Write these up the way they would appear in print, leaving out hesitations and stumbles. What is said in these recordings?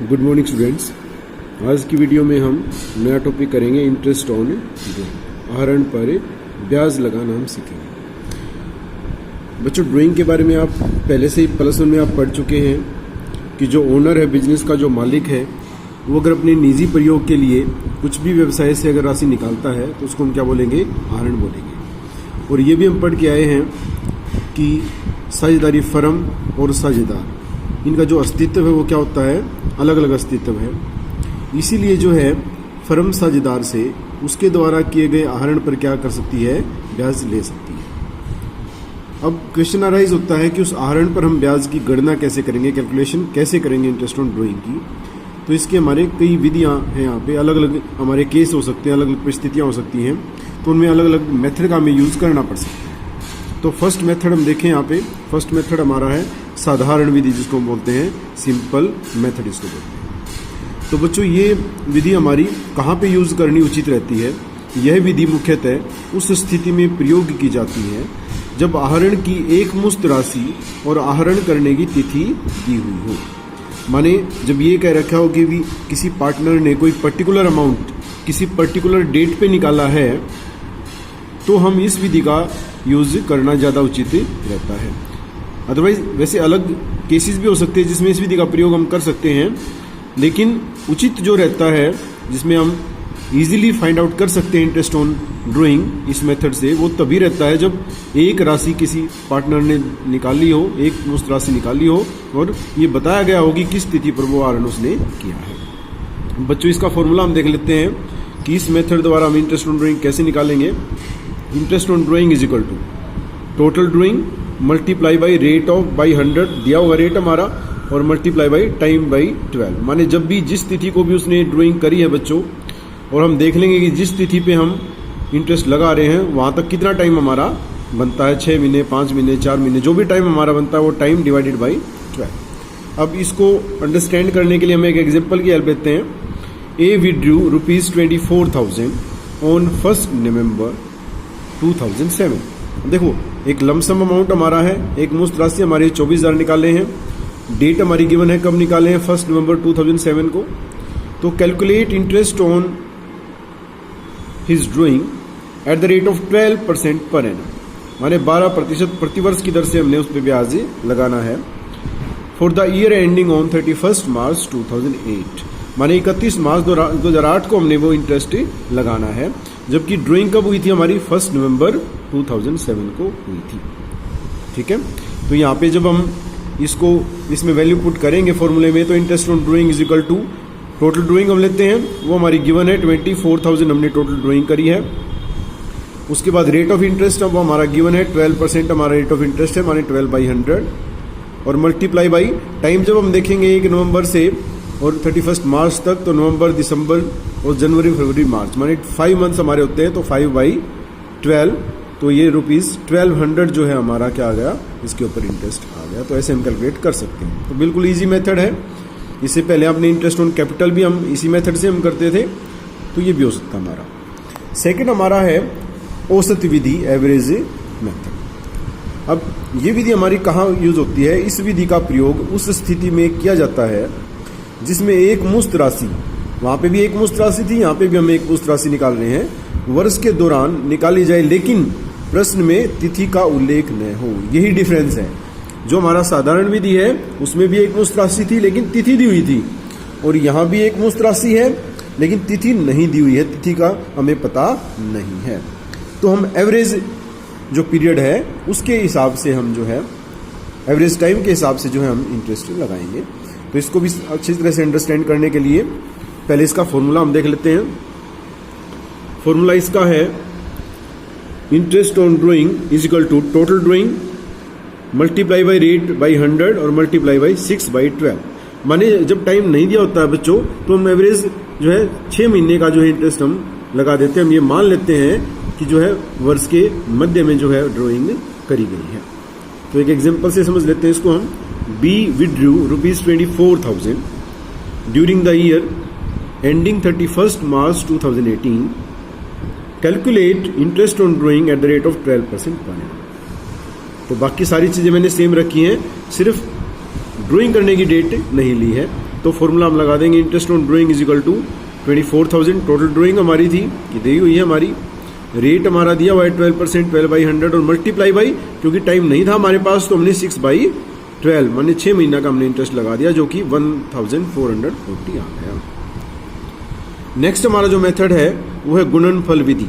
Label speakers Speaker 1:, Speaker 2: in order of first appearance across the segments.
Speaker 1: Good morning students. आज की video में हम नया टॉपिक करेंगे, इंटरेस्ट ऑन आहरण पर ब्याज लगाना हम सीखेंगे। बच्चों, ड्राइंग के बारे में आप पहले से ही +1 में आप पढ़ चुके हैं कि जो ओनर है, बिजनेस का जो मालिक है, वो अगर अपने निजी प्रयोग के लिए कुछ भी व्यवसाय से अगर राशि निकालता है तो उसको हम क्या बोलेंगे? आहरण बोलेंगे। और ये भी हम पढ़ के आए हैं कि साझेदारी फर्म और साझेदार, इनका जो अस्तित्व है वो क्या होता है? अलग अलग अस्तित्व है। इसीलिए जो है फर्म साझेदार से उसके द्वारा किए गए आहरण पर क्या कर सकती है? ब्याज ले सकती है। अब क्वेश्चन अराइज होता है कि उस आहरण पर हम ब्याज की गणना कैसे करेंगे, कैलकुलेशन कैसे करेंगे इंटरेस्ट ऑन ड्राइंग की। तो इसके हमारे कई विधियां हैं, यहाँ पे अलग अलग हमारे केस हो सकते हैं, अलग अलग परिस्थितियाँ हो सकती हैं, तो उनमें अलग अलग मेथड का हमें यूज़ करना पड़ सकता है। तो फर्स्ट मेथड हम देखें, यहाँ पे फर्स्ट मेथड हमारा है साधारण विधि, जिसको हम बोलते हैं सिंपल मेथड इसको बोलते हैं। तो बच्चों, ये विधि हमारी कहाँ पे यूज़ करनी उचित रहती है? यह विधि मुख्यतः उस स्थिति में प्रयोग की जाती है जब आहरण की एक मुश्त राशि और आहरण करने की तिथि दी हुई हो। माने जब ये कह रखा हो कि भी किसी पार्टनर ने कोई पर्टिकुलर अमाउंट किसी पर्टिकुलर डेट पे निकाला है, तो हम इस विधि का यूज़ करना ज़्यादा उचित रहता है। अदरवाइज वैसे अलग केसेस भी हो सकते हैं जिसमें इस विधि का प्रयोग हम कर सकते हैं, लेकिन उचित जो रहता है, जिसमें हम इजीली फाइंड आउट कर सकते हैं इंटरेस्ट ऑन ड्राइंग इस मेथड से, वो तभी रहता है जब एक राशि किसी पार्टनर ने निकाली हो, एक मुश्त राशि निकाली हो और ये बताया गया हो कि किस तिथि पर वो आहरण उसने किया है। बच्चों, इसका फॉर्मूला हम देख लेते हैं कि इस मेथड द्वारा हम इंटरेस्ट ऑन ड्राइंग कैसे निकालेंगे। Interest on drawing is equal to total drawing multiply by rate of by 100, दिया हुआ रेट हमारा, और मल्टीप्लाई बाई टाइम बाई 12। माने जब भी जिस तिथि को भी उसने ड्राइंग करी है बच्चों, और हम देख लेंगे कि जिस तिथि पे हम इंटरेस्ट लगा रहे हैं वहाँ तक कितना टाइम हमारा बनता है, 6 महीने, 5 महीने, 4 महीने, जो भी टाइम हमारा बनता है वो टाइम डिवाइडेड बाई 12। अब इसको अंडरस्टैंड करने के लिए हम एक एग्जाम्पल की हेल्प लेते हैं। ए विड्रू ₹24,000 ऑन 1 नवंबर 2007। देखो, एक लमसम अमाउंट हमारा है, एक मुश्त राशि हमारी 24,000 निकाले हैं। डेट हमारी गिवन है, कब निकाले हैं? 1 नवंबर 2007 को। तो calculate interest on his drawing at the rate of 12% per annum, माने 12% प्रतिवर्ष की दर से हमने उस पर ब्याज लगाना है। For the year ending on 31 मार्च 2008, माने 31 मार्च 2008 को हमने वो इंटरेस्ट लगाना है, जबकि ड्राइंग कब हुई थी हमारी? 1 नवंबर 2007 को हुई थी। ठीक है, तो यहाँ पे जब हम इसको इसमें वैल्यू पुट करेंगे फॉर्मूले में, तो interest on drawing is equal to total drawing हम लेते हैं, वो हमारी गिवन है 24,000 हमने टोटल ड्राइंग करी है। उसके बाद रेट ऑफ इंटरेस्ट अब हमारा गिवन है 12% हमारा रेट ऑफ इंटरेस्ट है, माने 12/100, और मल्टीप्लाई बाई टाइम जब हम देखेंगे 1 नवंबर से और 31 मार्च तक, तो नवंबर, दिसंबर और जनवरी, फरवरी, मार्च, माने 5 मंथ्स हमारे होते हैं, तो 5/12, तो ये ₹1200 जो है हमारा क्या आ गया? इसके ऊपर इंटरेस्ट आ गया। तो ऐसे हम कैलकुलेट कर सकते हैं। तो बिल्कुल इजी मेथड है। इससे पहले आपने इंटरेस्ट ऑन कैपिटल भी हम इसी मेथड से हम करते थे, तो ये भी हो सकता है हमारा। सेकंड हमारा है औसत विधि, एवरेज मेथड। अब ये विधि हमारी कहाँ यूज होती है? इस विधि का प्रयोग उस स्थिति में किया जाता है जिसमें एक मुश्त राशि, वहाँ पे भी एक मुश्त राशि थी, यहाँ पे भी हम एक मुश्त राशि निकाल रहे हैं, वर्ष के दौरान निकाली जाए, लेकिन प्रश्न में तिथि का उल्लेख न हो। यही डिफरेंस है। जो हमारा साधारण विधि है उसमें भी एक मुश्त राशि थी लेकिन तिथि दी हुई थी, और यहाँ भी एक मुश्त राशि है लेकिन तिथि नहीं दी हुई है, तिथि का हमें पता नहीं है। तो हम एवरेज जो पीरियड है उसके हिसाब से हम जो है एवरेज टाइम के हिसाब से जो है हम इंटरेस्ट लगाएंगे। तो इसको भी अच्छी तरह से अंडरस्टैंड करने के लिए पहले इसका फॉर्मूला हम देख लेते हैं। फॉर्मूला इसका है interest on drawing is equal to total drawing multiply by rate by 100 और मल्टीप्लाई बाई 6/12। माने जब टाइम नहीं दिया होता है बच्चों, तो हम एवरेज जो है 6 महीने का जो है इंटरेस्ट हम लगा देते हैं। हम ये मान लेते हैं कि जो है वर्ष के मध्य में जो है ड्राइंग करी गई है। तो एक एग्जांपल से समझ लेते हैं इसको हम। B withdrew ₹24,000 during the year ending 31 March 2018। Calculate interest on drawing at the rate of 12% per annum. तो बाकी सारी चीजें मैंने सेम रखी हैं, सिर्फ ड्राइंग करने की डेट नहीं ली है। तो फॉर्मूला हम लगा देंगे, interest on drawing is equal to 24,000 total drawing हमारी थी कि दी हुई है हमारी, रेट हमारा दिया हुआ है 12%, 12/100 और मल्टीप्लाई बाई, क्योंकि टाइम नहीं था हमारे पास तो हमने 6/12 माने 6 महीना का हमने इंटरेस्ट लगा दिया, जो कि 1440 आ गया। नेक्स्ट हमारा जो मेथड है वो है गुणनफल विधि,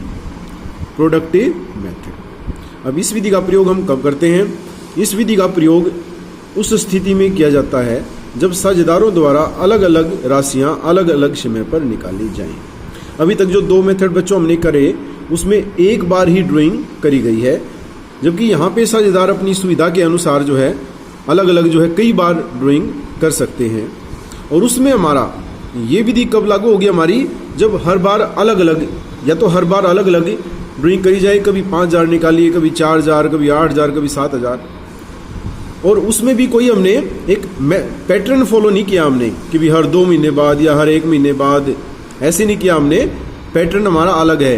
Speaker 1: प्रोडक्टिव मेथड। अब इस विधि का प्रयोग हम कब करते हैं? इस विधि का प्रयोग उस स्थिति में किया जाता है जब साझेदारों द्वारा अलग अलग राशियां अलग अलग समय पर निकाली जाएं। अभी तक जो 2 मेथड बच्चों हमने करे उसमें एक बार ही ड्राइंग करी गई है, जबकि यहाँ पे साझेदार अपनी सुविधा के अनुसार जो है अलग अलग जो है कई बार ड्राइंग कर सकते हैं। और उसमें हमारा ये विधि कब लागू होगी हमारी? जब हर बार अलग अलग, या तो हर बार अलग अलग ड्राइंग करी जाए, कभी 5,000 निकालिए, कभी 4,000, कभी 8,000, कभी 7,000। और उसमें भी कोई हमने एक पैटर्न फॉलो नहीं किया हमने कि भी हर 2 महीने बाद या हर 1 महीने बाद, ऐसे नहीं किया हमने। पैटर्न हमारा अलग है,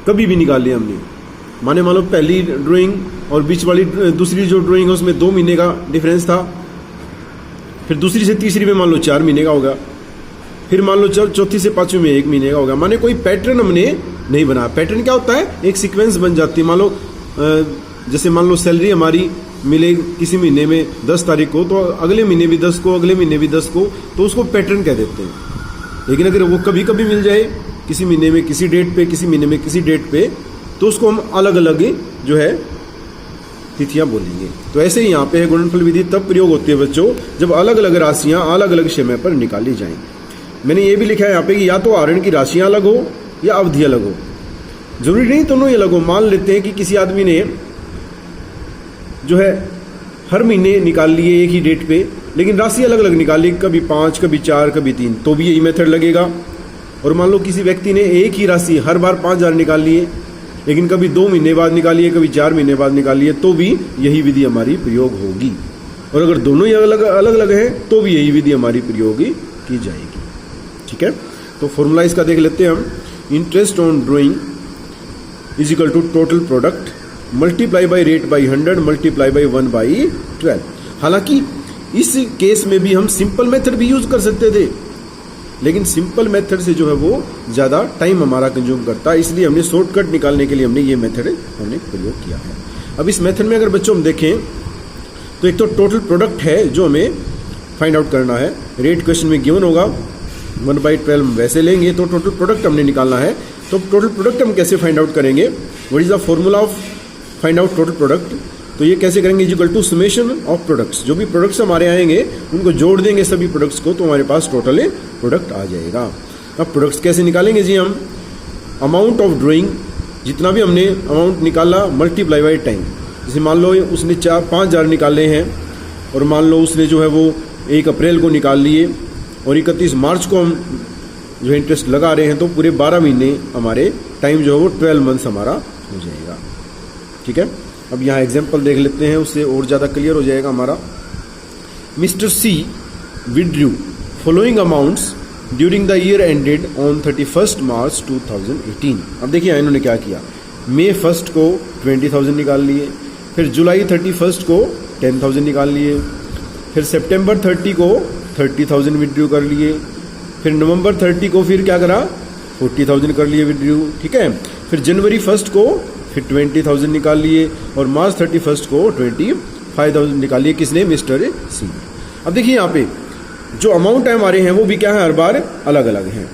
Speaker 1: कभी भी निकाल लिया हमने। मान लो पहली ड्राइंग और बीच वाली दूसरी जो ड्राइंग है उसमें 2 महीने का डिफरेंस था, फिर दूसरी से तीसरी में मान लो 4 महीने का होगा, फिर मान लो चौथी से 5वीं में 1 महीने का होगा। माने कोई पैटर्न हमने नहीं बना। पैटर्न क्या होता है? एक सीक्वेंस बन जाती है। मान लो जैसे मान लो सैलरी हमारी मिले किसी महीने में 10 तारीख को, तो अगले महीने भी 10 को, अगले महीने भी 10 को, तो उसको पैटर्न कह देते हैं। लेकिन अगर वो कभी कभी मिल जाए किसी महीने में किसी डेट पे, किसी महीने में किसी डेट पे, तो उसको हम अलग अलग जो है तिथियां बोलेंगे। तो ऐसे ही यहाँ पे है गुणनफल विधि तब प्रयोग होती है बच्चों जब अलग अलग राशियां अलग अलग समय पर निकाली जाएं। मैंने ये भी लिखा है यहाँ पे कि या तो आहरण की राशियां अलग हो या अवधि अलग हो, जरूरी नहीं दोनों ही अलग हो। मान लेते हैं कि किसी आदमी ने जो है हर महीने निकाल लिए एक ही डेट पे, लेकिन राशि अलग अलग निकाली, कभी 5, कभी 4, कभी 3, तो भी यही मेथड लगेगा। और मान लो किसी व्यक्ति ने एक ही राशि हर बार 5,000 निकाल लिए, लेकिन कभी 2 महीने बाद निकालिए, कभी 4 महीने बाद निकालिए, तो भी यही विधि हमारी प्रयोग होगी। और अगर दोनों ही अलग अलग हैं तो भी यही विधि हमारी प्रयोग की जाएगी। ठीक है, तो फॉर्मूला इसका देख लेते हैं हम। Interest on drawing is equal to total product multiply by rate by 100 multiply by 1/12। हालांकि इस केस में भी हम सिंपल मेथड भी यूज कर सकते थे, लेकिन सिंपल मेथड से जो है वो ज़्यादा टाइम हमारा कंज्यूम करता है, इसलिए हमने शॉर्टकट निकालने के लिए हमने ये मेथड हमने प्रयोग किया है। अब इस मेथड में अगर बच्चों हम देखें तो एक तो टोटल प्रोडक्ट है जो हमें फाइंड आउट करना है। रेट क्वेश्चन में गिवन होगा, 1/12 वैसे लेंगे तो टोटल प्रोडक्ट हमने निकालना है। तो टोटल प्रोडक्ट हम कैसे फाइंड आउट करेंगे? What is the formula of find out total product? तो ये कैसे करेंगे? Is equal to summation of products. जो भी प्रोडक्ट्स हमारे आएंगे उनको जोड़ देंगे सभी प्रोडक्ट्स को, तो हमारे पास टोटल प्रोडक्ट आ जाएगा। अब प्रोडक्ट्स कैसे निकालेंगे जी? हम अमाउंट ऑफ ड्राइंग, जितना भी हमने अमाउंट निकाला, मल्टीप्लाई बाई टाइम। जैसे मान लो उसने 5,000 निकाले हैं और मान लो उसने जो है वो 1 अप्रैल को निकाल लिए और 31 मार्च को हम जो इंटरेस्ट लगा रहे हैं, तो पूरे 12 महीने हमारे टाइम जो है वो 12 मंथ्स हमारा हो जाएगा। ठीक है, अब यहाँ एग्जाम्पल देख लेते हैं, उससे और ज़्यादा क्लियर हो जाएगा हमारा। Mister C withdrew following amounts during the year ended on 31 March 2018। अब देखिए इन्होंने क्या किया, मई 1 को 20,000 निकाल लिए, फिर जुलाई 31 को 10,000 निकाल लिए, फिर सितंबर 30 को 30,000 विड्रू कर लिए, फिर नवंबर 30 को फिर क्या करा, 40,000 कर लिए विड्रू। ठीक है, फिर जनवरी 1 को फिर 20,000 निकाल लिए और मार्च 31 को 25,000 निकाल लिए। किसने? मिस्टर सी। अब देखिए यहाँ पे जो अमाउंट है हमारे हैं वो भी क्या है, हर बार अलग अलग हैं,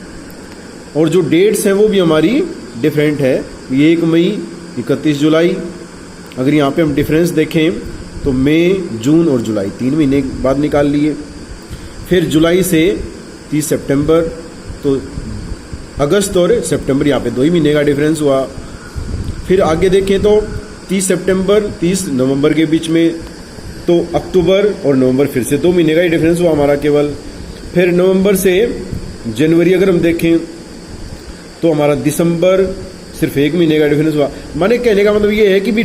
Speaker 1: और जो डेट्स हैं वो भी हमारी डिफरेंट है। 1 मई, 31 जुलाई। अगर यहाँ पे हम डिफरेंस देखें तो मई, जून और जुलाई 3 महीने बाद निकाल लिए। फिर जुलाई से 30 सितंबर, तो अगस्त और सितंबर यहाँ पे 2 ही महीने का डिफरेंस हुआ। फिर आगे देखें तो 30 सितंबर 30 नवंबर के बीच में, तो अक्टूबर और नवंबर फिर से 2 महीने का ही डिफरेंस हुआ हमारा केवल। फिर नवंबर से जनवरी अगर हम देखें तो हमारा दिसंबर सिर्फ 1 महीने का डिफरेंस हुआ। माने कहने का मतलब ये है कि भी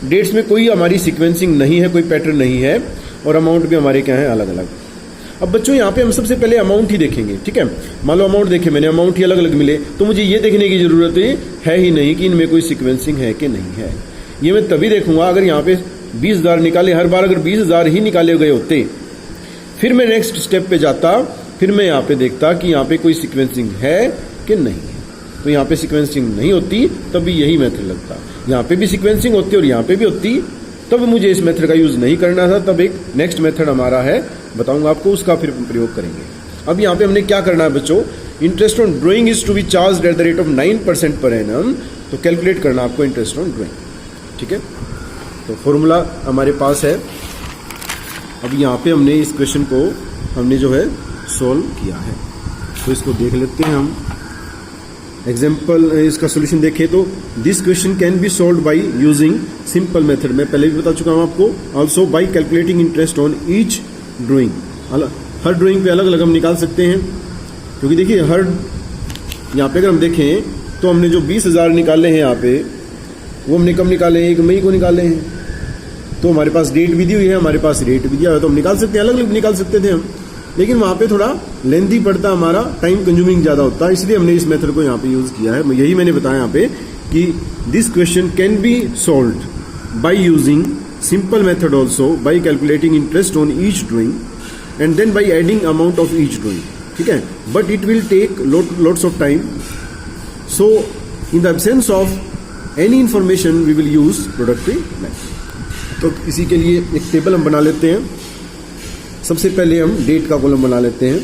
Speaker 1: डेट्स में कोई हमारी सीक्वेंसिंग नहीं है, कोई पैटर्न नहीं है, और अमाउंट भी हमारे क्या है, अलग अलग। अब बच्चों यहाँ पे हम सबसे पहले अमाउंट ही देखेंगे। ठीक है, मान लो अमाउंट देखे मैंने, अमाउंट ही अलग अलग मिले, तो मुझे ये देखने की जरूरत है ही नहीं कि इनमें कोई सीक्वेंसिंग है कि नहीं है। ये मैं तभी देखूंगा अगर यहाँ पे 20,000 निकाले, हर बार अगर 20,000 ही निकाले गए होते, फिर मैं नेक्स्ट स्टेप पे जाता फिर मैं यहाँ पे देखता कि यहाँ पे कोई सीक्वेंसिंग है कि नहीं है। तो यहाँ पे सीक्वेंसिंग नहीं होती तब भी यही मेथड लगता, यहाँ पे भी सीक्वेंसिंग होती और यहाँ पे भी होती तब मुझे इस मेथड का यूज नहीं करना था। तब एक नेक्स्ट मेथड हमारा है, बताऊंगा आपको, उसका फिर प्रयोग करेंगे। अब यहाँ पे हमने क्या करना है बच्चों, interest on drawing is to be charge at the rate of 9% per annum. तो कैलकुलेट करना आपको इंटरेस्ट ऑन ड्राइंग, ठीक है। तो फॉर्मूला हमारे पास है। अब यहाँ पे हमने इस क्वेश्चन को हमने जो है सॉल्व किया है, तो इसको देख लेते हैं हम। एग्जाम्पल इसका सोल्यूशन देखें तो this question can B solve by using simple method. मैं पहले भी बता चुका हूं आपको। Also by calculating interest on each drawing. Her drawing पे अलग अलग हम निकाल सकते हैं, क्योंकि देखिए हर यहाँ पे अगर हम देखें तो हमने जो 20,000 निकाले हैं यहाँ पे, वो हमने कब निकाले हैं, 1 मई को निकाले हैं। तो हमारे पास डेट भी दी हुई है, हमारे पास रेट भी दिया हुआ है, तो हम निकाल सकते हैं, अलग अलग निकाल सकते थे हम। लेकिन वहाँ पे थोड़ा लेंथी पड़ता, हमारा टाइम कंज्यूमिंग ज़्यादा होता, इसलिए हमने इस मेथड को यहाँ पे यूज़ किया है। यही मैंने बताया यहाँ पे कि this question can be solved by using simple method also by calculating interest on each drawing and then by adding amount of each drawing, ठीक है। But it will take lots of time, so in the absence of any information we will use productive method. तो इसी के लिए एक table हम बना लेते हैं। सबसे पहले हम डेट का कॉलम बना लेते हैं,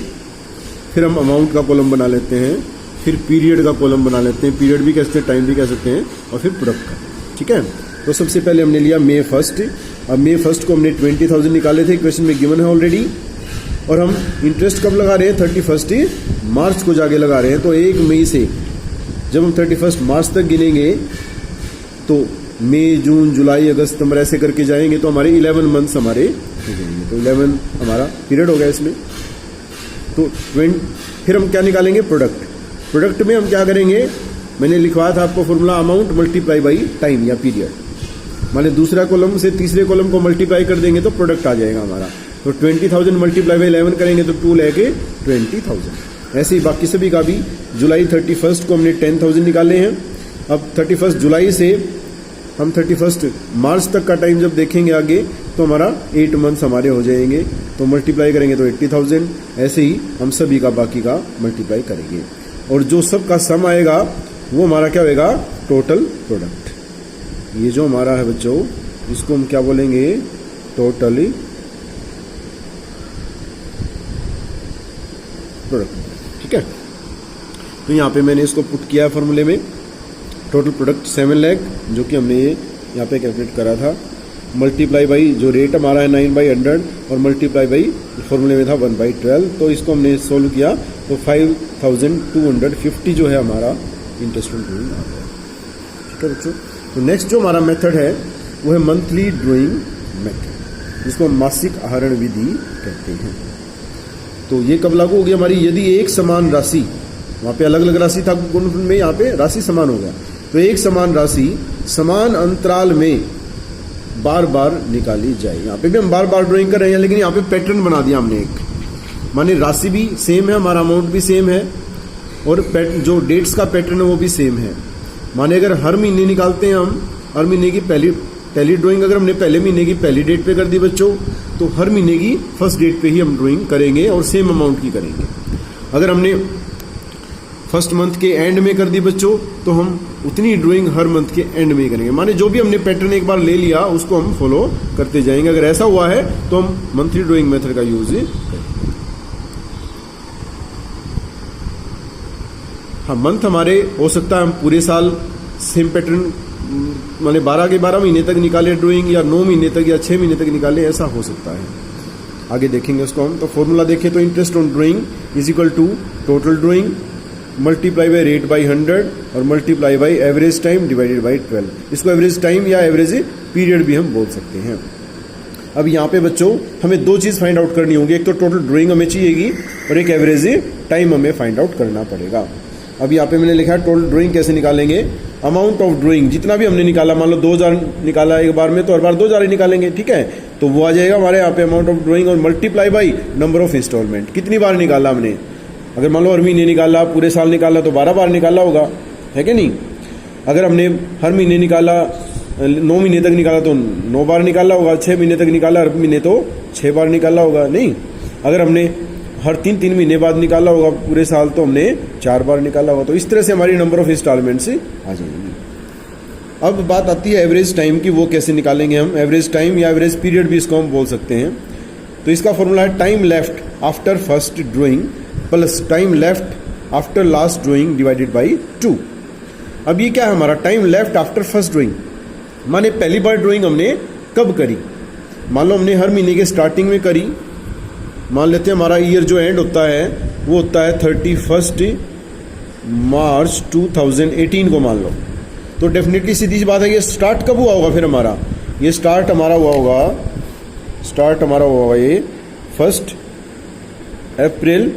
Speaker 1: फिर हम अमाउंट का कॉलम बना लेते हैं, फिर पीरियड का कॉलम बना लेते हैं, पीरियड भी कह सकते हैं, टाइम भी कह सकते हैं, और फिर प्रोडक्ट का, ठीक है। तो सबसे पहले हमने लिया May 1। अब May 1 को हमने 20,000 निकाले थे, क्वेश्चन में गिवन है ऑलरेडी। और हम इंटरेस्ट कब लगा रहे हैं, 31 मार्च को जाके लगा रहे हैं। तो 1 मई से जब हम 31 मार्च तक गिनेंगे तो मई, जून, जुलाई, अगस्त, सितंबर ऐसे करके जाएंगे तो हमारे 11 मंथ्स हमारे हो जाएंगे। तो 11 हमारा पीरियड हो गया इसमें। तो फिर हम क्या निकालेंगे, प्रोडक्ट। प्रोडक्ट में हम क्या करेंगे, मैंने लिखवाया था आपको formula, amount multiply by time या पीरियड। मान दूसरा कॉलम से तीसरे कॉलम को मल्टीप्लाई कर देंगे तो प्रोडक्ट आ जाएगा हमारा। तो 20,000 मल्टीप्लाई बाई 11 करेंगे तो 2 लेके 20,000। ऐसे ही बाकी सभी का भी। जुलाई 31 को हमने 10,000 निकाले हैं। अब 31 जुलाई से हम 31 मार्च तक का टाइम जब देखेंगे आगे तो हमारा 8 मंथ्स हमारे हो जाएंगे। तो मल्टीप्लाई करेंगे तो 80,000। ऐसे ही हम सभी का बाकी का मल्टीप्लाई करेंगे और जो सब का सम आएगा वो हमारा क्या होएगा, टोटल प्रोडक्ट। ये जो हमारा है बच्चों, इसको हम क्या बोलेंगे, टोटली प्रोडक्ट, ठीक है। तो यहाँ पे मैंने इसको पुट किया फॉर्मूले में, टोटल प्रोडक्ट 7 लाख, जो कि हमने ये यहाँ पे कैलकुलेट करा था, मल्टीप्लाई बाई जो रेट हमारा है 9/100 और मल्टीप्लाई बाई फॉर्मूले में था 1/12। तो इसको हमने सोल्व किया तो 5,250 जो है हमारा इंटरेस्ट ऑन ड्राइंग आ गया, ठीक है बच्चों। तो नेक्स्ट जो हमारा मेथड है वो है मंथली ड्राइंग मेथड, जिसको हम मासिक आहरण विधि कहते हैं। तो ये कब लागू होगी हमारी, यदि एक समान राशि, वहाँ पे अलग अलग राशि था गुणनफल में, यहाँ पे राशि समान हो गया। तो एक समान राशि समान अंतराल में बार बार निकाली जाए। यहाँ पे भी हम बार बार ड्राइंग कर रहे हैं, लेकिन यहाँ पे पैटर्न बना दिया हमने एक। माने राशि भी सेम है, हमारा अमाउंट भी सेम है और जो डेट्स का पैटर्न है वो भी सेम है। माने अगर हर महीने निकालते हैं हम, हर महीने की पहली ड्राइंग अगर हमने पहले महीने की पहली डेट पे कर दी बच्चों, तो हर महीने की फर्स्ट डेट पे ही हम ड्राइंग करेंगे और सेम अमाउंट की करेंगे। अगर हमने फर्स्ट मंथ के एंड में कर दी बच्चों, तो हम उतनी ड्राइंग हर मंथ के एंड में करेंगे। माने जो भी हमने पैटर्न एक बार ले लिया उसको हम फॉलो करते जाएंगे। अगर ऐसा हुआ है तो हम मंथली ड्राइंग मेथड का यूज करेंगे। हाँ, मंथ हमारे हो सकता है हम पूरे साल सेम पैटर्न माने 12 के 12 महीने तक निकाले ड्राइंग, या 9 महीने तक या 6 महीने तक निकाले, ऐसा हो सकता है। आगे देखेंगे उसको हम। तो फॉर्मूला देखें तो interest on drawing is equal to total drawing multiply by rate by 100 और multiply by average time divided by 12। इसको एवरेज टाइम या एवरेज पीरियड भी हम बोल सकते हैं। अब यहाँ पे बच्चों हमें 2 चीज़ फाइंड आउट करनी होगी, एक तो टोटल ड्राइंग हमें चाहिएगी और एक एवरेज टाइम हमें फाइंड आउट करना पड़ेगा। अब यहाँ पे मैंने लिखा है टोटल ड्राइंग कैसे निकालेंगे, अमाउंट ऑफ ड्राइंग जितना भी हमने निकाला, मान लो 2,000 निकाला एक बार में, तो हर बार 2,000 ही निकालेंगे, ठीक है। तो वो आ जाएगा हमारे यहाँ पे अमाउंट ऑफ ड्राइंग और multiply by number of installment, कितनी बार निकाला हमने। अगर मान लो हर महीने निकाला, पूरे साल निकाला तो 12 बार निकाला होगा, है कि नहीं। अगर हमने हर महीने निकाला, 9 महीने तक निकाला तो 9 बार निकाला होगा, 6 महीने तक निकाला हर महीने तो 6 बार निकाला होगा, नहीं। अगर हमने हर 3 महीने बाद निकाला होगा, पूरे साल तो हमने 4 बार निकाला होगा। तो इस तरह से हमारी नंबर ऑफ इंस्टॉलमेंट्स आ जाएंगी। अब बात आती है एवरेज टाइम की, वो कैसे निकालेंगे हम। एवरेज टाइम या एवरेज पीरियड भी इसको हम बोल सकते हैं। तो इसका फॉर्मूला है time left after first drawing plus time left after last drawing divided by 2। अब ये क्या है हमारा time left after first drawing, माने पहली बार ड्राइंग हमने कब करी। मान लो हमने हर महीने के स्टार्टिंग में करी, मान लेते हैं हमारा ईयर जो एंड होता है वो होता है 31 मार्च 2018 को मान लो। तो डेफिनेटली सीधी सी बात है, ये स्टार्ट कब हुआ होगा फिर हमारा, ये स्टार्ट हमारा हुआ होगा ये 1 अप्रैल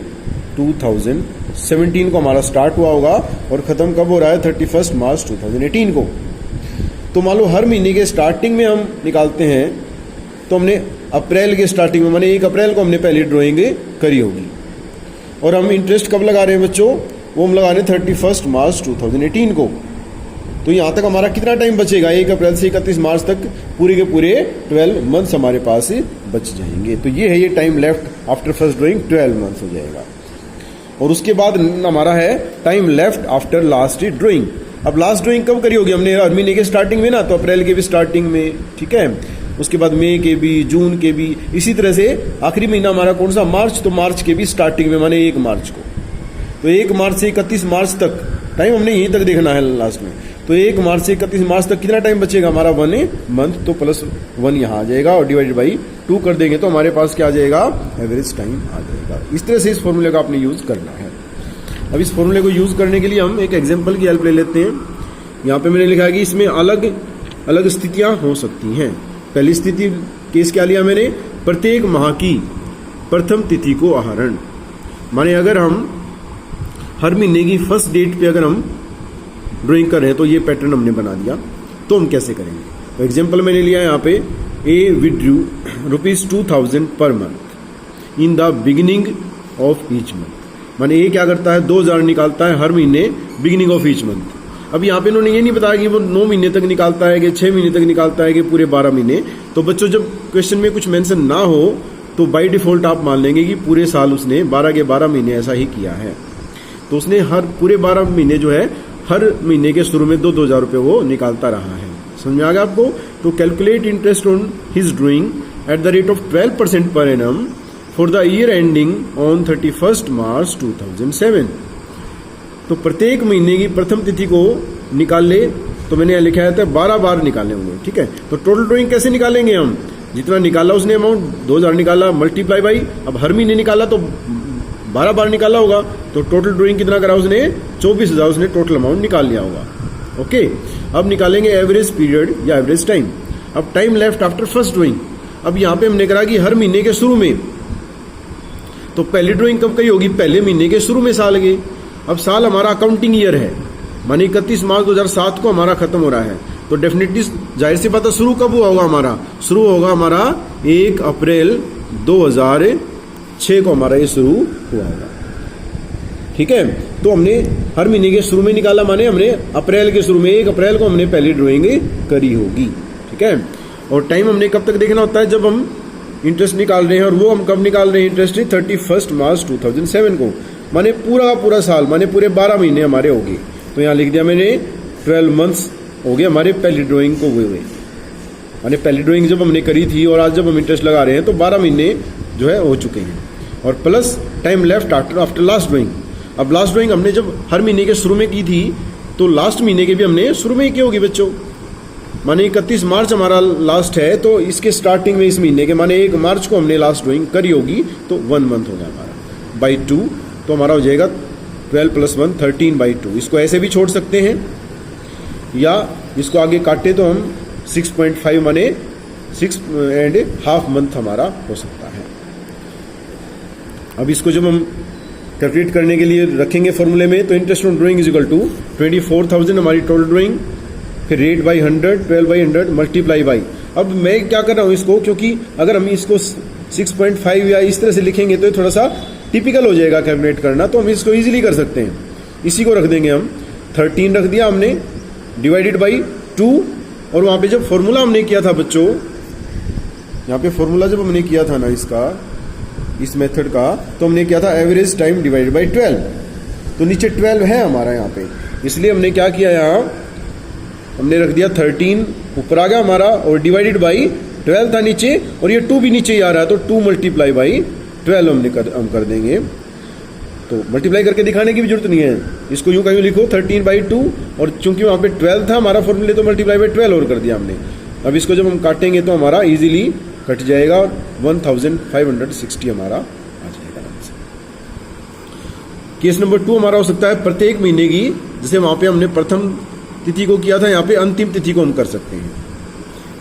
Speaker 1: 2017 को हमारा स्टार्ट हुआ होगा और ख़त्म कब हो रहा है 31 मार्च 2018 को। तो मान लो हर महीने के स्टार्टिंग में हम निकालते हैं, तो हमने अप्रैल के स्टार्टिंग में माने 1 अप्रैल को हमने पहली ड्राइंग करी होगी। और हम इंटरेस्ट कब लगा रहे हैं बच्चों, वो हम लगा रहे हैं 31 मार्च 2018 को। तो यहाँ तक हमारा कितना टाइम बचेगा, 1 अप्रैल से 31 मार्च तक पूरे के पूरे 12 मंथ्स हमारे पास बच जाएंगे। तो ये है ये time left after first drawing 12 months हो जाएगा। और उसके बाद हमारा है time left after last drawing. अब लास्ट ड्राइंग कब करी होगी हमने, हर महीने के स्टार्टिंग में ना, तो अप्रैल के भी स्टार्टिंग में, ठीक है, उसके बाद मई के भी, जून के भी, इसी तरह से आखिरी महीना हमारा कौन सा, मार्च, तो मार्च के भी स्टार्टिंग में माने 1 मार्च को। तो 1 मार्च से 31 मार्च तक टाइम हमने यहीं तक देखना है लास्ट में। तो 1 मार्च से 31 मार्च तक कितना टाइम बचेगा हमारा, 1 मंथ, तो +1 यहाँ आ जाएगा और डिवाइडेड बाई 2 कर देंगे तो हमारे पास क्या आ जाएगा, एवरेज टाइम आ जाएगा। इस तरह से इस फॉर्मूले का आपने यूज करना है। अब इस फॉर्मूले को यूज करने के लिए हम एक एग्जाम्पल की हेल्प ले लेते हैं। यहाँ पे मैंने लिखा है कि इसमें अलग अलग स्थितियां हो सकती हैं। पहली स्थिति केस क्या लिया मैंने, प्रत्येक माह की प्रथम तिथि को आहरण, माने अगर हम हर महीने की फर्स्ट डेट पे अगर हम ड्राइंग कर रहे हैं तो ये पैटर्न हमने बना दिया। तो हम कैसे करेंगे, तो एग्जाम्पल मैंने लिया यहाँ पे, ए withdrew ₹2000 per month in the beginning of each month, माने ये क्या करता है 2000 निकालता है हर महीने बिगिनिंग ऑफ ईच मंथ। अब यहाँ पे इन्होंने ये नहीं बताया कि वो 9 महीने तक निकालता है कि 6 महीने तक निकालता है कि पूरे 12 महीने। तो बच्चों जब क्वेश्चन में कुछ मेंशन ना हो तो बाय डिफॉल्ट आप मान लेंगे कि पूरे साल उसने 12 के 12 महीने ऐसा ही किया है। तो उसने हर पूरे 12 महीने जो है हर महीने के शुरू में 2,000 रुपये वो निकालता रहा है। समझ में आ गया आपको। तो calculate interest on his drawing at the rate of 12% per annum for the year ending on 31 March 2007। तो प्रत्येक महीने की प्रथम तिथि को निकाल ले, तो मैंने यहाँ लिखा था 12 बार निकालने होंगे, ठीक है। तो टोटल ड्राइंग कैसे निकालेंगे हम, जितना निकाला उसने अमाउंट 2000 निकाला मल्टीप्लाई बाई, अब हर महीने निकाला तो 12 बार निकाला होगा, तो टोटल ड्राइंग कितना करा उसने 24,000 उसने टोटल अमाउंट निकाल लिया होगा। ओके, अब निकालेंगे एवरेज पीरियड या एवरेज टाइम। अब time left after first drawing, अब यहाँ पे हमने करा कि हर महीने के शुरू में, तो पहली ड्राइंग कब करी होगी, पहले महीने के शुरू में साल के। अब साल हमारा अकाउंटिंग ईयर है, मानी 31 मार्च 2007 को हमारा खत्म हो रहा है, तो डेफिनेटली जाहिर सी बात है शुरू कब हुआ होगा हमारा, शुरू होगा हमारा 1 अप्रैल 2006 को हमारा ये शुरू हुआ होगा, ठीक है। तो हमने हर महीने के शुरू में निकाला, माने हमने अप्रैल के शुरू में 1 अप्रैल को हमने पहली ड्राइंग करी होगी, ठीक है। और टाइम हमने कब तक देखना होता है, जब हम इंटरेस्ट निकाल रहे हैं, और वो हम कब निकाल रहे हैं इंटरेस्ट 31 मार्च 2007 को, माने पूरा का पूरा साल, माने पूरे 12 महीने हमारे हो गए। तो यहाँ लिख दिया मैंने 12 मंथ्स हो गए हमारे पहली ड्राइंग को हुए, माने पहली ड्राइंग जब हमने करी थी और आज जब हम इंटरेस्ट लगा रहे हैं तो 12 महीने जो है हो चुके हैं। और plus time left after last drawing, अब लास्ट ड्राइंग हमने जब हर महीने के शुरू में की थी तो लास्ट महीने के भी हमने शुरू में ही की होगी बच्चों, माने 31 मार्च हमारा लास्ट है, तो इसके स्टार्टिंग में इस महीने के माने 1 मार्च को हमने लास्ट ड्राइंग करी होगी, तो 1 मंथ होगा हमारा बाई 2, तो हमारा हो जाएगा 12 + 1 13/2। इसको ऐसे भी छोड़ सकते हैं या इसको आगे काटे तो हम 6.5 माने 6.5 मंथ हमारा हो सकता है। अब इसको जब हम कैलकुलेट करने के लिए रखेंगे फॉर्मूले में, तो interest on drawing is equal to 24,000 हमारी टोटल ड्राइंग, फिर रेट बाई 100, 12/100 मल्टीप्लाई बाई। अब मैं क्या कर रहा हूँ इसको, क्योंकि अगर हम इसको 6.5 या इस तरह से लिखेंगे तो थोड़ा सा टिपिकल हो जाएगा कैलकुलेट करना, तो हम इसको इजीली कर सकते हैं। इसी को रख देंगे हम 13 रख दिया हमने डिवाइडेड बाई 2, और वहाँ पे जब फॉर्मूला हमने किया था बच्चों, यहाँ पे फॉर्मूला जब हमने किया था ना इसका, इस मेथड का, तो हमने क्या था, एवरेज टाइम डिवाइडेड बाई 12, तो नीचे 12 है हमारा यहाँ पे, इसलिए हमने क्या किया, यहाँ हमने रख दिया 13 ऊपर आ गया हमारा, और डिवाइडेड बाई 12 था नीचे, और ये 2 भी नीचे ही आ रहा है, तो 2 मल्टीप्लाई बाई 12 हम कर देंगे। तो मल्टीप्लाई करके दिखाने की भी जरूरत नहीं है, इसको यूं कहीं लिखो 13/2, और चूंकि वहाँ पे 12 था हमारा फॉर्मूले, तो मल्टीप्लाई बाई 12 और कर दिया हमने। अब इसको जब हम काटेंगे तो हमारा इजीली कट जाएगा, 1560 हमारा आ जाएगा। केस नंबर 2 हमारा हो सकता है प्रत्येक महीने की, जैसे वहाँ पे हमने प्रथम तिथि को किया था, यहाँ पे अंतिम तिथि को हम कर सकते हैं।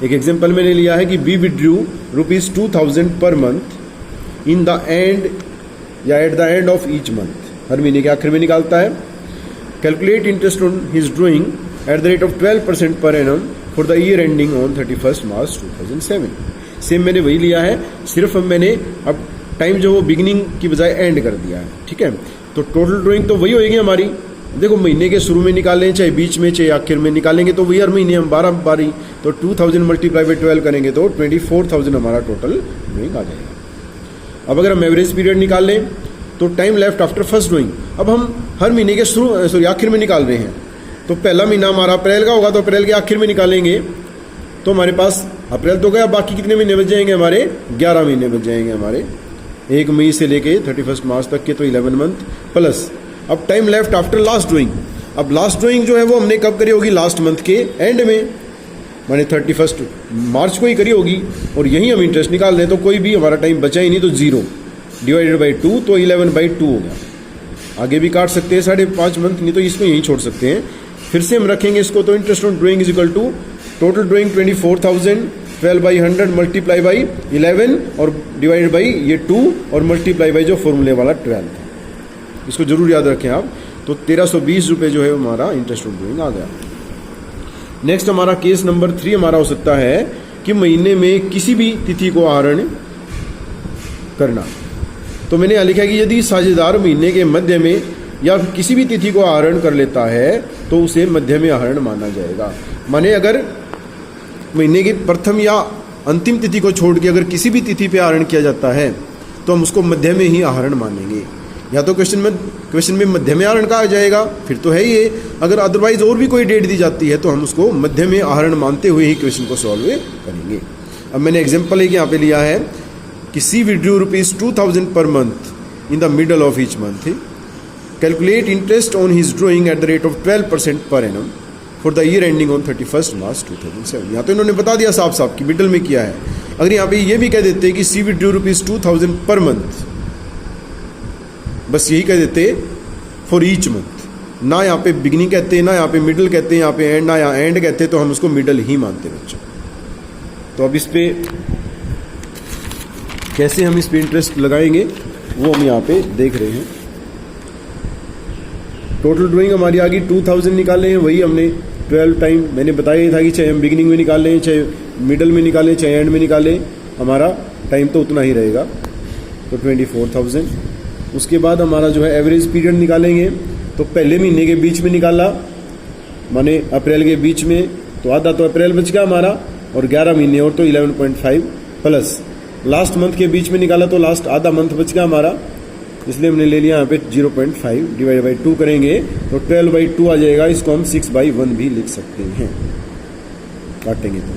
Speaker 1: एक एग्जाम्पल मैंने लिया है कि B withdrew ₹2000 per month in the end या at the end of each month, हर महीने के आखिर में निकालता है। Calculate interest on his drawing at the rate of 12% per annum for the year ending on 31 March 2007। Same मैंने वही लिया है, सिर्फ मैंने अब टाइम जो वो बिगिनिंग की बजाय एंड कर दिया है, ठीक है। तो टोटल ड्रॉइंग तो वही होगी हमारी, देखो महीने के शुरू में निकालें चाहे बीच में चाहे आखिर में निकालेंगे तो वही हर महीने हम 12 बारी, तो 2000 मल्टीप्लाई बाई 12 करेंगे तो 24,000 हमारा टोटल ड्रॉइंग आ जाएगा। अब अगर हम एवरेज पीरियड निकाल लें तो time left after first drawing, अब हम हर महीने के आखिर में निकाल रहे हैं, तो पहला महीना हमारा अप्रैल का होगा, तो अप्रैल के आखिर में निकालेंगे तो हमारे पास अप्रैल तो गया, बाकी कितने महीने बच जाएंगे हमारे, 11 महीने बच जाएंगे हमारे, 1 मई से लेके 31 मार्च तक के, तो 11 मंथ प्लस। अब time left after last drawing, अब लास्ट ड्रॉइंग जो है वो हमने कब करी होगी, लास्ट मंथ के एंड में, माने 31 मार्च को ही करी होगी, और यही हम इंटरेस्ट निकाल रहे हैं, तो कोई भी हमारा टाइम बचा ही नहीं, तो 0 डिवाइडेड बाई 2, तो 11/2 हो गया। आगे भी काट सकते हैं 5.5 मंथ, नहीं तो इसको यहीं छोड़ सकते हैं। फिर से हम रखेंगे इसको, तो interest on drawing is equal to total drawing 24,000, 12/100 multiply by 11 और डिवाइडेड बाई ये 2 और मल्टीप्लाई बाई जो फॉर्मूले वाला 12 था, इसको जरूर याद रखें आप। तो 1320 रुपये जो है हमारा इंटरेस्ट ऑन ड्रॉइंग आ गया। नेक्स्ट हमारा केस नंबर 3 हमारा हो सकता है कि महीने में किसी भी तिथि को आहरण करना। तो मैंने यहाँ लिखा है कि यदि साझेदार महीने के मध्य में या किसी भी तिथि को आहरण कर लेता है तो उसे मध्य में आहरण माना जाएगा। माने अगर महीने की प्रथम या अंतिम तिथि को छोड़ के अगर किसी भी तिथि पे आहरण किया जाता है तो हम उसको मध्य में ही आहरण मानेंगे। या तो क्वेश्चन में मध्य में आहरण कहा जाएगा, फिर तो है ही है। अगर अदरवाइज और भी कोई डेट दी जाती है तो हम उसको मध्य में आहरण मानते हुए ही क्वेश्चन को सॉल्व करेंगे। अब मैंने एग्जाम्पल एक यहाँ पे लिया है कि सी withdrew ₹2000 per month in the middle of each month, calculate interest on his drawing at the rate of 12% per annum for the year ending on 31 March 2007। यहाँ तो इन्होंने बता दिया साफ साफ कि मिडल में किया है। अगर यहाँ पे ये भी कह देते कि सी विड्रू ₹2000 पर मंथ, बस यही कह देते फॉर ईच मंथ, ना यहाँ पे बिगिनिंग कहते, ना यहाँ पे मिडल कहते, यहाँ पे एंड, ना यहाँ एंड कहते, तो हम उसको मिडल ही मानते बच्चों। तो अब इस पे कैसे हम इस पे इंटरेस्ट लगाएंगे वो हम यहाँ पे देख रहे हैं। टोटल ड्राइंग हमारी आ गई 2000 निकाले हैं, वही हमने 12 टाइम मैंने बताया ही था कि चाहे हम बिगिनिंग में निकालें, चाहे मिडल में निकालें, चाहे एंड में निकालें, हमारा टाइम तो उतना ही रहेगा, तो 24,000। उसके बाद हमारा जो है एवरेज पीरियड निकालेंगे, तो पहले महीने के बीच में निकाला, माने अप्रैल के बीच में, तो आधा तो अप्रैल बच गया हमारा, और 11 महीने और तो 11.5 प्लस लास्ट मंथ के बीच में निकाला तो लास्ट आधा मंथ बच गया हमारा, इसलिए हमने ले लिया यहाँ पे 0.5 डिवाइड बाई 2 करेंगे तो 12/2 आ जाएगा। इसको हम 6/1 भी लिख सकते हैं काटेंगे तो।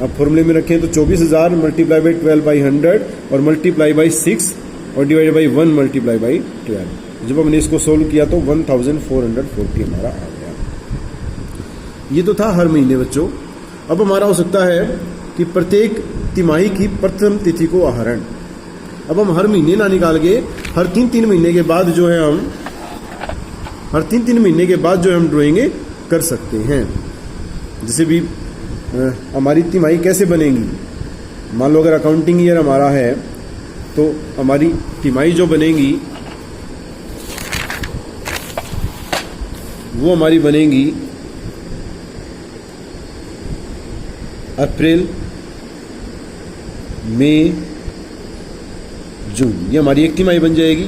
Speaker 1: अब फॉर्मूले में रखें तो 24,000 मल्टीप्लाई बाई 12/100 और मल्टीप्लाई बाई 6 और डिवाइड बाई 1 मल्टीप्लाई बाई 12। जब हमने इसको सोल्व किया तो 1440 हमारा आ गया। ये तो था हर महीने बच्चों। अब हमारा हो सकता है कि प्रत्येक तिमाही की प्रथम तिथि को आहरण। अब हम हर महीने ना निकाल के हर 3-3 महीने के बाद जो है हम ड्राइंग कर सकते हैं। जैसे भी हमारी तिमाही कैसे बनेगी, मान लो अगर अकाउंटिंग ईयर हमारा है तो हमारी तिमाही जो बनेगी वो हमारी बनेगी अप्रैल, मई, जून, ये हमारी एक तिमाही बन जाएगी।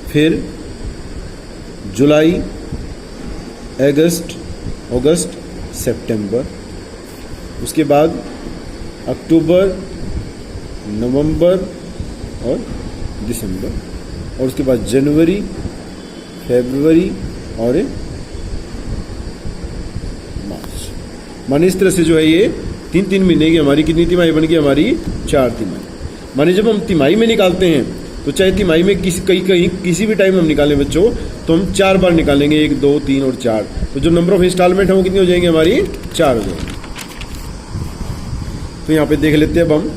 Speaker 1: फिर जुलाई, अगस्त, सितंबर, उसके बाद अक्टूबर, नवंबर और दिसंबर, और उसके बाद जनवरी, फरवरी और मार्च। माने इस तरह से जो है ये 3-3 महीने की हमारी कितनी तिमाही बन गई? हमारी 4 तिमाही। माने जब हम तिमाही में निकालते हैं तो चाहे तिमाही में किसी भी टाइम हम निकालें बच्चों, तो हम 4 बार निकालेंगे, 1, 2, 3 और 4। तो जो नंबर ऑफ इंस्टॉलमेंट है वो कितनी हो जाएंगे? हमारी 4 हो जाएंगे। तो यहाँ पे देख लेते हैं अब हम,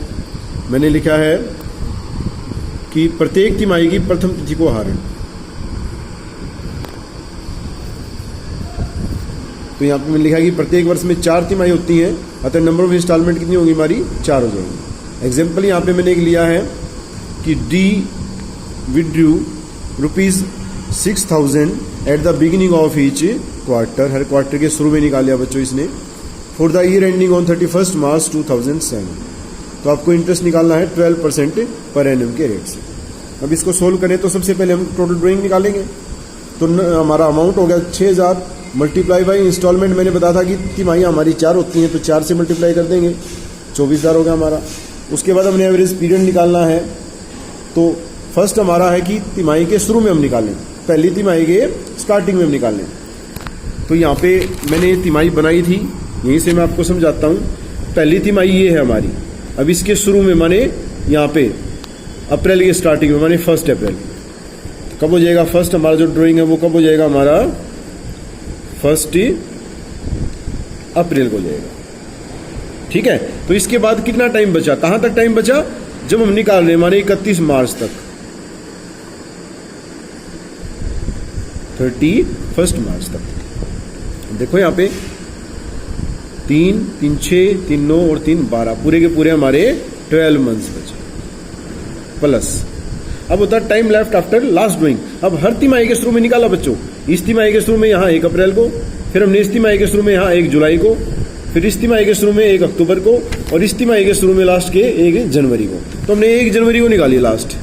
Speaker 1: मैंने लिखा है कि प्रत्येक तिमाही की प्रथम तिथि को हरण। तो यहाँ पे मैंने लिखा है कि प्रत्येक वर्ष में 4 तिमाही होती हैं, अतः नंबर ऑफ इंस्टॉलमेंट कितनी होगी? हमारी 4 हो जाएंगी। एग्जाम्पल यहाँ पे मैंने एक लिया है कि D withdrew ₹6,000 at the beginning of each quarter, her quarter के शुरू में निकाल लिया बच्चों इसने, for the year ending on 31 March 2007। तो आपको इंटरेस्ट निकालना है 12% पर एनम के रेट से। अब इसको सोल्व करें तो सबसे पहले हम टोटल ड्राइंग निकालेंगे। तो हमारा अमाउंट हो गया 6,000 मल्टीप्लाई बाई इंस्टॉलमेंट, मैंने बताया था कि तिमाही हमारी 4 होती हैं, तो 4 से मल्टीप्लाई कर देंगे, 24,000 हो गया हमारा। उसके बाद हमने एवरेज पीरियड निकालना है। तो फर्स्ट हमारा है कि तिमाही के शुरू में हम निकालें, पहली तिमाही के स्टार्टिंग में हम निकालें। तो यहाँ पे मैंने तिमाही बनाई थी, यहीं से मैं आपको समझाता हूँ। पहली तिमाही ये है हमारी। अब इसके शुरू में माने यहाँ पे अप्रैल के स्टार्टिंग में, माने 1 अप्रैल। तो कब हो जाएगा फर्स्ट? हमारा जो ड्राइंग है वो कब हो जाएगा? हमारा 1 अप्रैल को हो जाएगा। ठीक है। तो इसके बाद कितना टाइम बचा? कहां तक टाइम बचा? जब हम निकाल रहे हैं माने 31 मार्च तक, 31 मार्च तक। देखो यहाँ पे 3, 3, 6, 3, 9 और 3, 12, पूरे के पूरे हमारे 12 मंथ्स बचे प्लस। अब होता है time left after last drawing. अब हर तिमाही के शुरू में निकाला बच्चों। इस तिमाही के शुरू में यहाँ 1 अप्रैल को, फिर हमने इस तिमाही के शुरू में यहाँ 1 जुलाई को, फिर इस तिमाही के शुरू में 1 अक्टूबर को, और इस तिमाही के शुरू में लास्ट के 1 जनवरी को। तो हमने 1 जनवरी को निकाली लास्ट,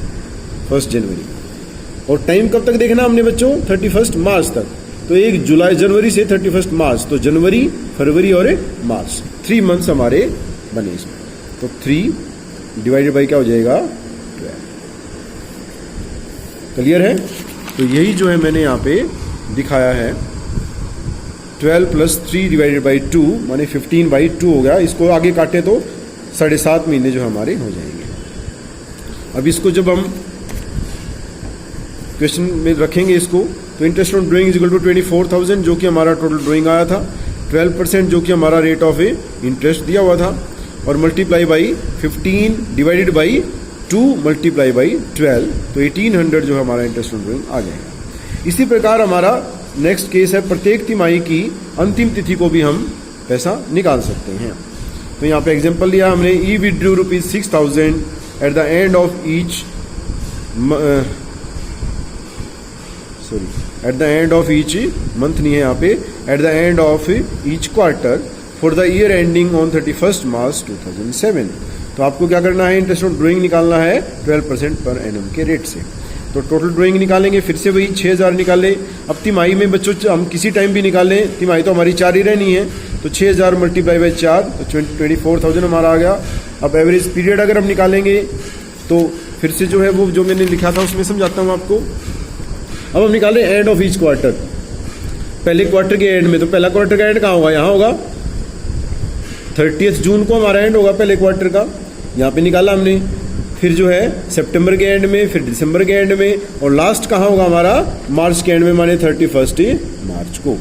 Speaker 1: 1 जनवरी। और टाइम कब तक देखना हमने बच्चों? 31 मार्च तक। तो 1 जुलाई जनवरी से 31 मार्च, तो जनवरी, फरवरी और मार्च, 3 मंथ्स हमारे बने इसमें। तो 3 डिवाइडेड बाई क्या हो जाएगा? 12। क्लियर है? तो यही जो है मैंने यहाँ पे दिखाया है। 12 + 3 डिवाइडेड बाई 2 माने 15/2 हो गया। इसको आगे काटे तो 7.5 महीने जो हमारे हो जाएंगे। अब इसको जब हम क्वेश्चन में रखेंगे इसको, तो interest on drawing is equal to 24,000 जो कि हमारा टोटल ड्राइंग आया था, 12% जो कि हमारा रेट ऑफ इंटरेस्ट दिया हुआ था, और multiply by 15 divided by 2 multiply by 12, तो 1800 जो हमारा इंटरेस्ट ऑन ड्राइंग आ जाएगा। इसी प्रकार हमारा नेक्स्ट केस है, प्रत्येक तिमाही की अंतिम तिथि को भी हम पैसा निकाल सकते हैं। तो यहाँ पे एग्जांपल लिया हमने, E withdrew ₹6,000 at the end of each at the end of each month नहीं है यहाँ पे, at the end of each quarter for the year ending on 31 March 2007। तो आपको क्या करना है? इंटरेस्ट ऑन ड्राइंग निकालना है 12% पर एनम के रेट से। तो टोटल ड्राइंग निकालेंगे, फिर से वही 6,000 निकाले। अब तिमाही में बच्चों हम किसी टाइम भी निकालें, तिमाही तो हमारी 4 ही रहनी है, तो 6,000 मल्टीप्लाई बाई 4 तो 24,000 हमारा आ गया। अब एवरेज पीरियड अगर हम निकालेंगे तो फिर से जो है वो जो मैंने लिखा था उसमें समझाता हूँ आपको। अब हम निकालें एंड ऑफ ईच क्वार्टर, पहले क्वार्टर के एंड में। तो पहला क्वार्टर का एंड कहाँ होगा? यहाँ होगा, 30 जून को हमारा एंड होगा पहले क्वार्टर का, यहाँ पे निकाला हमने। फिर जो है सितंबर के एंड में, फिर दिसंबर के एंड में, और लास्ट कहाँ होगा हमारा? मार्च के एंड में, माने 31 मार्च को।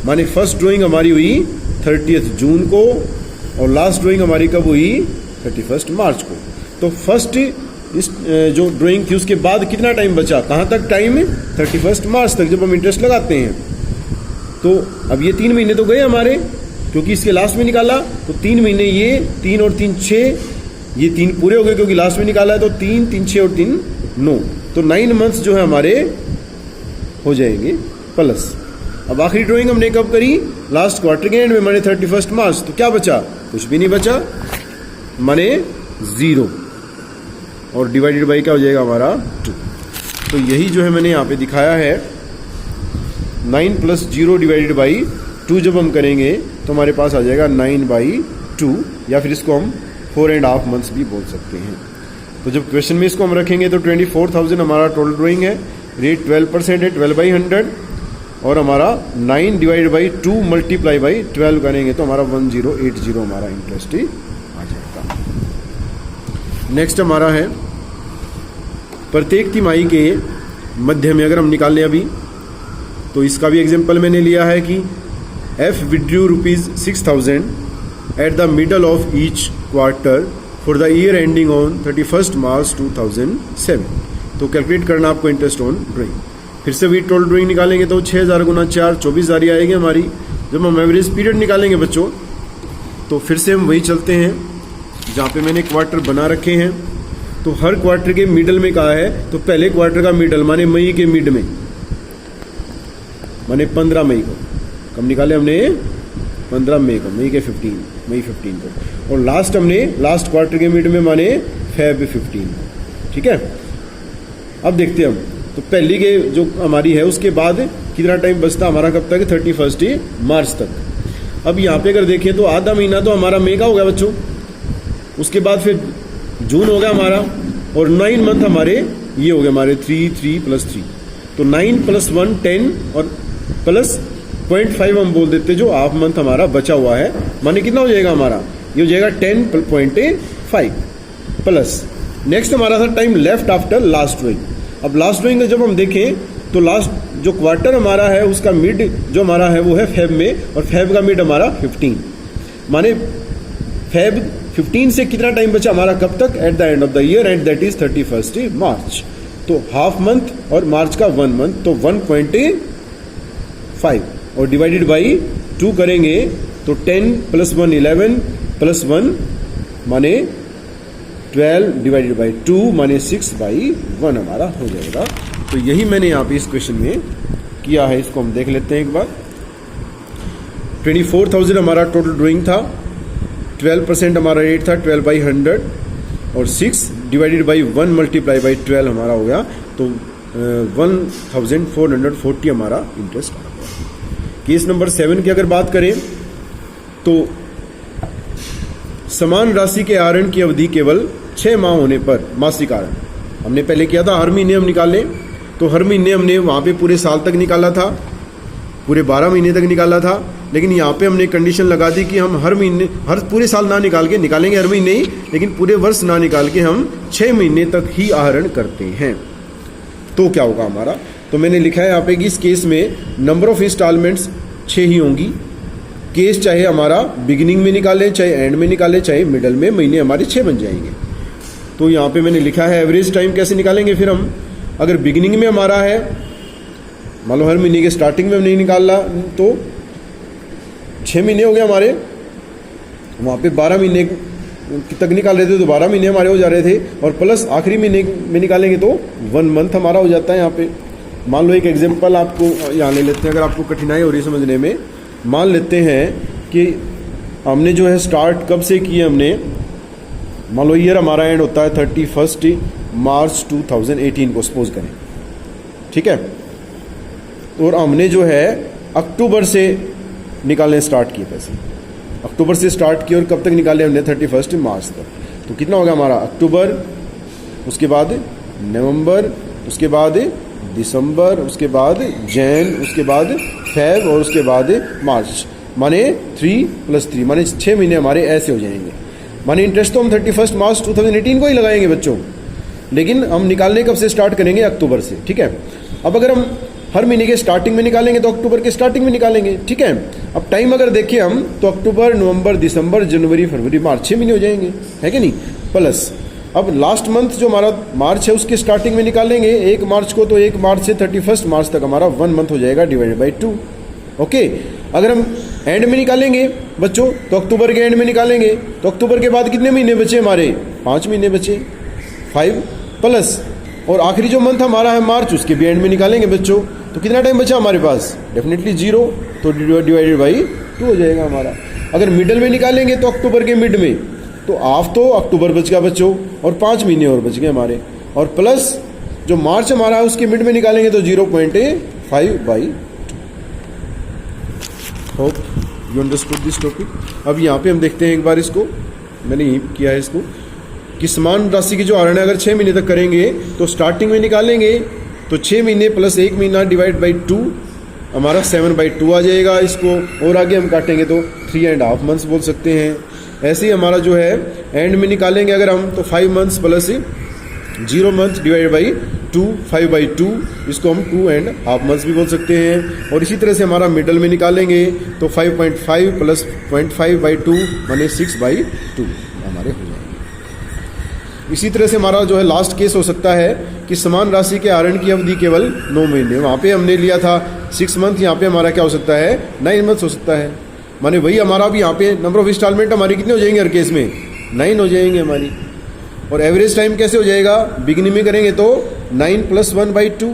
Speaker 1: माने फर्स्ट ड्राइंग हमारी हुई 30 जून को, और लास्ट ड्राइंग हमारी कब हुई? 31 मार्च को। तो फर्स्ट इस जो ड्राइंग थी उसके बाद कितना टाइम बचा? कहाँ तक टाइम? 31 मार्च तक, जब हम इंटरेस्ट लगाते हैं। तो अब ये 3 महीने तो गए हमारे, क्योंकि इसके लास्ट में निकाला, तो 3 महीने ये 3 और 3 6, ये 3 पूरे हो गए क्योंकि लास्ट में निकाला है। तो 3, 3, 6 और 3 9, तो 9 मंथ्स जो है हमारे हो जाएंगे प्लस। अब आखिरी ड्राइंग हमने कब करी? लास्ट क्वार्टर के एंड में, माने 31 मार्च। तो क्या बचा? कुछ भी नहीं बचा, माने 0, और डिवाइडेड बाई क्या हो जाएगा हमारा? 2। तो यही जो है मैंने यहाँ पे दिखाया है। 9 + 0 डिवाइडेड बाई 2 जब हम करेंगे तो हमारे पास आ जाएगा 9/2, या फिर इसको हम 4.5 मंथ्स भी बोल सकते हैं। तो जब क्वेश्चन में इसको हम रखेंगे तो 24,000 हमारा टोटल ड्राइंग है, रेट 12% है, 12/100, और हमारा 9 डिवाइड बाई 2 मल्टीप्लाई बाई 12 करेंगे तो हमारा 1080 हमारा इंटरेस्ट ही आ जाएगा। नेक्स्ट हमारा है प्रत्येक तिमाही के मध्य में अगर हम निकालें अभी, तो इसका भी एग्जांपल मैंने लिया है कि F withdrew ₹6,000 at the middle of each quarter for the year ending on 31 March 2007। तो कैलकुलेट करना आपको इंटरेस्ट ऑन ड्राइंग। फिर से वही टोटल ड्राइंग निकालेंगे तो 6,000 गुना 4 24,000 ही आएगी हमारी। जब हम एवरेज पीरियड निकालेंगे बच्चों, तो फिर से हम वही चलते हैं जहाँ पे मैंने क्वार्टर बना रखे हैं। तो हर क्वार्टर के मिडल में कहा है, तो पहले क्वार्टर का मिडल माने मई के मिड में, माने 15 मई को। कब निकाले हमने? 15 मई को, मई 15 को। और लास्ट हमने लास्ट क्वार्टर के मिड में माने Feb 15। ठीक है, अब देखते हैं हम। तो पहली के जो हमारी है उसके बाद कितना टाइम बचता हमारा, कब तक? 31 मार्च तक। अब यहाँ पे अगर देखें तो आधा महीना तो हमारा मई का हो गया बच्चों, उसके बाद फिर जून हो गया हमारा, और 9 मंथ हमारे ये हो गए हमारे 3 + 3। तो 9 + 1 10 और प्लस 0.5 हम बोल देते जो हाफ मंथ हमारा बचा हुआ है, माने कितना हो जाएगा हमारा? ये हो जाएगा 10.5 प्लस। नेक्स्ट हमारा था time left after last drawing. अब लास्ट ड्राइंग का जब हम देखें तो लास्ट जो क्वार्टर हमारा है उसका मिड जो हमारा है वो है फेब में, और फेब का मिड हमारा 15, माने फेब 15 से कितना टाइम बचा हमारा, कब तक? Eight the end of the year, and that is 31 मार्च। तो हाफ मंथ और मार्च का 1 मंथ, तो 1.5 और डिवाइडेड बाई 2 करेंगे तो 10 + 1 11 + 1 माने 12 डिवाइडेड बाई 2 माने 6/1 हमारा हो जाएगा। तो यही मैंने यहाँ पे इस क्वेश्चन में किया है। इसको हम देख लेते हैं एक बार। 24,000 हमारा टोटल ड्राइंग था, 12% हमारा रेट था 12/100, और 6 डिवाइडेड बाई 1 मल्टीप्लाई बाई 12 हमारा हो गया, तो 1,440 हमारा इंटरेस्ट आ गया। केस नंबर 7 की अगर बात करें तो समान राशि के आहरण की अवधि केवल 6 माह होने पर मासिक आहरण, हमने पहले किया था हर महीने हम निकालें, तो हर महीने हमने वहाँ पे पूरे साल तक निकाला था, पूरे 12 महीने तक निकाला था। लेकिन यहाँ पे हमने कंडीशन लगा दी कि हम हर महीने, हर पूरे साल ना निकाल के, निकालेंगे हर महीने ही, लेकिन पूरे वर्ष ना निकाल के हम 6 महीने तक ही आहरण करते हैं। तो क्या होगा हमारा? तो मैंने लिखा है यहाँ पे कि इस केस में नंबर ऑफ इंस्टॉलमेंट्स 6 ही होंगी। केस चाहे हमारा बिगिनिंग में निकालें, चाहे एंड में निकालें, चाहे मिडल में, महीने हमारे 6 बन जाएंगे। तो यहाँ पे मैंने लिखा है एवरेज टाइम कैसे निकालेंगे। फिर हम अगर बिगिनिंग में हमारा है, मान लो हर महीने के स्टार्टिंग में हम नहीं निकाला, तो 6 महीने हो गए हमारे, वहाँ पे 12 महीने तक निकाल रहे थे तो 12 महीने हमारे हो जा रहे थे, और प्लस आखिरी महीने में निकालेंगे तो 1 मंथ हमारा हो जाता है। यहाँ पे मान लो एक एग्जांपल आपको यहाँ ले लेते हैं, अगर आपको कठिनाई हो रही है समझने में। मान लेते हैं कि हमने जो है स्टार्ट कब से किए, हमने मान लो ईयर हमारा एंड होता है 31 मार्च 2018 को सपोज करें, ठीक है। और हमने जो है अक्टूबर से निकालने स्टार्ट किए पैसे, अक्टूबर से स्टार्ट किए और कब तक निकाले हमने? 31 मार्च तक। तो कितना होगा हमारा? अक्टूबर, उसके बाद नवंबर, उसके बाद दिसंबर, उसके बाद जैन, उसके बाद फेब, और उसके बाद मार्च, माने 3 + 3 माने 6 महीने हमारे ऐसे हो जाएंगे। माने इंटरेस्ट तो हम 31 मार्च 2018 को ही लगाएंगे बच्चों, लेकिन हम निकालने कब से स्टार्ट करेंगे? अक्टूबर से, ठीक है। अब अगर हम हर महीने के स्टार्टिंग में निकालेंगे तो अक्टूबर के स्टार्टिंग में निकालेंगे, ठीक है। अब टाइम अगर देखें हम तो अक्टूबर, नवंबर, दिसंबर, जनवरी, फरवरी, मार्च 6 महीने हो जाएंगे, है कि नहीं। प्लस अब लास्ट मंथ जो हमारा मार्च है उसके स्टार्टिंग में निकालेंगे 1 मार्च को, तो 1 मार्च से 31 मार्च तक हमारा 1 मंथ हो जाएगा डिवाइडेड बाई 2। ओके, अगर हम एंड में निकालेंगे बच्चों तो अक्टूबर के एंड में निकालेंगे, तो अक्टूबर के बाद कितने महीने बचे हमारे? 5 महीने बचे, 5 प्लस, और आखिरी जो मंथ हमारा है मार्च, उसके भी एंड में निकालेंगे बच्चों, तो कितना टाइम बचा हमारे पास? डेफिनेटली 0, तो डिवाइडेड बाई 2 हो जाएगा हमारा। अगर मिडल में निकालेंगे तो अक्टूबर के मिड में, तो हाफ तो अक्टूबर बच गया बच्चों, और 5 महीने और बच गए हमारे, और प्लस जो मार्च हमारा है उसके मिड में निकालेंगे तो 0.5/2। Hope you understood this topic. अब यहाँ पे हम देखते हैं एक बार इसको, मैंने यही किया है इसको कि समान राशि की जो आहरण है अगर 6 महीने तक करेंगे तो स्टार्टिंग में निकालेंगे तो 6 महीने प्लस 1 महीना डिवाइड बाई 2 हमारा 7/2 आ जाएगा। इसको और आगे हम काटेंगे तो 3.5 मंथ्स बोल सकते हैं। ऐसे ही हमारा जो है एंड में निकालेंगे अगर हम तो 5 months plus 0 month divide by 2 5/2 इसको हम 2.5 मंथ्स भी बोल सकते हैं। और इसी तरह से हमारा मिडल में निकालेंगे तो 5.5 प्लस 0.5/2 माने 6/2 हमारे हो जाएंगे। इसी तरह से हमारा जो है लास्ट केस हो सकता है कि समान राशि के आहरण की अवधि केवल 9 महीने, वहाँ पे हमने लिया था 6 मंथ, यहाँ पे हमारा क्या हो सकता है 9 मंथ्स हो सकता है। माने वही हमारा भी यहाँ पे नंबर ऑफ इंस्टॉलमेंट हमारी कितने हो जाएंगे हर केस में 9 हो जाएंगे हमारी। और एवरेज टाइम कैसे हो जाएगा, बिगिनिंग में करेंगे तो 9 + 1/2,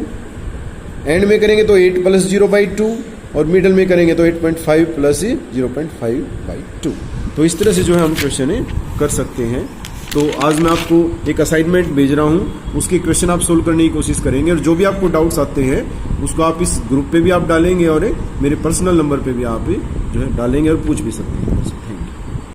Speaker 1: एंड में करेंगे तो 8 + 0/2 और मिडल में करेंगे तो 8.5 + 0.5/2। तो इस तरह से जो है हम क्वेश्चन कर सकते हैं। तो आज मैं आपको एक असाइनमेंट भेज रहा हूँ, उसके क्वेश्चन आप सोल्व करने की कोशिश करेंगे और जो भी आपको डाउट्स आते हैं उसको आप इस ग्रुप पे भी आप डालेंगे और मेरे पर्सनल नंबर पे भी आप जो है डालेंगे और पूछ भी सकते हैं।